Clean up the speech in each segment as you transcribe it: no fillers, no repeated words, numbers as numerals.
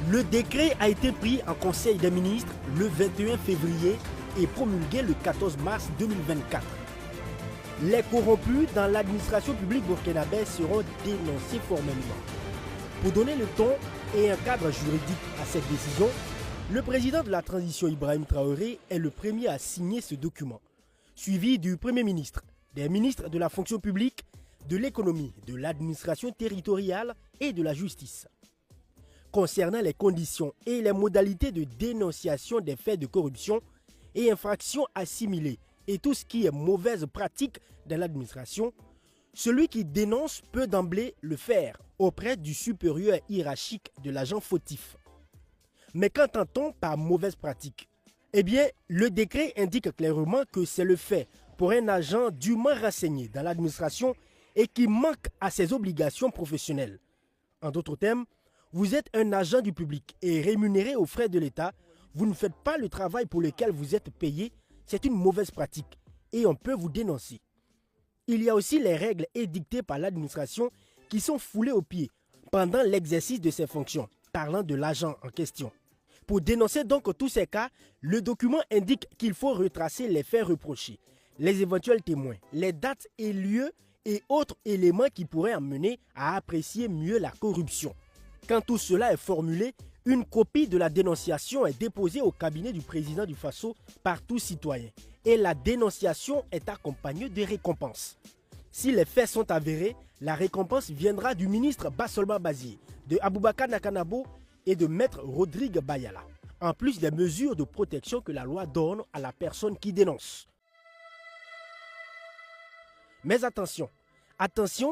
Le décret a été pris en Conseil des ministres le 21 février et promulgué le 14 mars 2024. Les corrompus dans l'administration publique burkinabé seront dénoncés formellement. Pour donner le ton et un cadre juridique à cette décision, le président de la transition Ibrahim Traoré est le premier à signer ce document, suivi du Premier ministre, des ministres de la fonction publique, de l'économie, de l'administration territoriale et de la justice. Concernant les conditions et les modalités de dénonciation des faits de corruption et infractions assimilées et tout ce qui est mauvaise pratique dans l'administration, celui qui dénonce peut d'emblée le faire auprès du supérieur hiérarchique de l'agent fautif. Mais qu'entend-on par mauvaise pratique? Eh bien, le décret indique clairement que c'est le fait pour un agent dûment renseigné dans l'administration et qui manque à ses obligations professionnelles. En d'autres termes, vous êtes un agent du public et rémunéré aux frais de l'État, vous ne faites pas le travail pour lequel vous êtes payé, c'est une mauvaise pratique et on peut vous dénoncer. Il y a aussi les règles édictées par l'administration qui sont foulées aux pieds pendant l'exercice de ses fonctions, parlant de l'agent en question. Pour dénoncer donc tous ces cas, le document indique qu'il faut retracer les faits reprochés, les éventuels témoins, les dates et lieux et autres éléments qui pourraient amener à apprécier mieux la corruption. Quand tout cela est formulé, une copie de la dénonciation est déposée au cabinet du président du Faso par tout citoyen et la dénonciation est accompagnée de récompenses. Si les faits sont avérés, la récompense viendra du ministre Bassolba Bazié, de Aboubakar Nakanabo et de Maître Rodrigue Bayala, en plus des mesures de protection que la loi donne à la personne qui dénonce. Mais attention,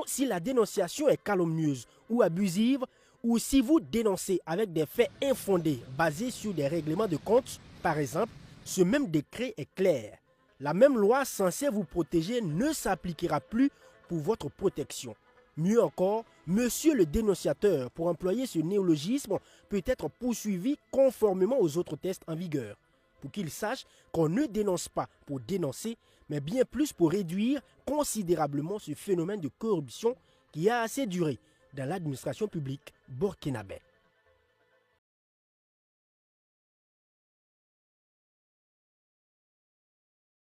si la dénonciation est calomnieuse ou abusive, ou si vous dénoncez avec des faits infondés basés sur des règlements de compte, par exemple, ce même décret est clair. La même loi censée vous protéger ne s'appliquera plus pour votre protection. Mieux encore, monsieur le dénonciateur, pour employer ce néologisme, peut être poursuivi conformément aux autres tests en vigueur, pour qu'il sache qu'on ne dénonce pas pour dénoncer, mais bien plus pour réduire considérablement ce phénomène de corruption qui a assez duré dans l'administration publique burkinabé.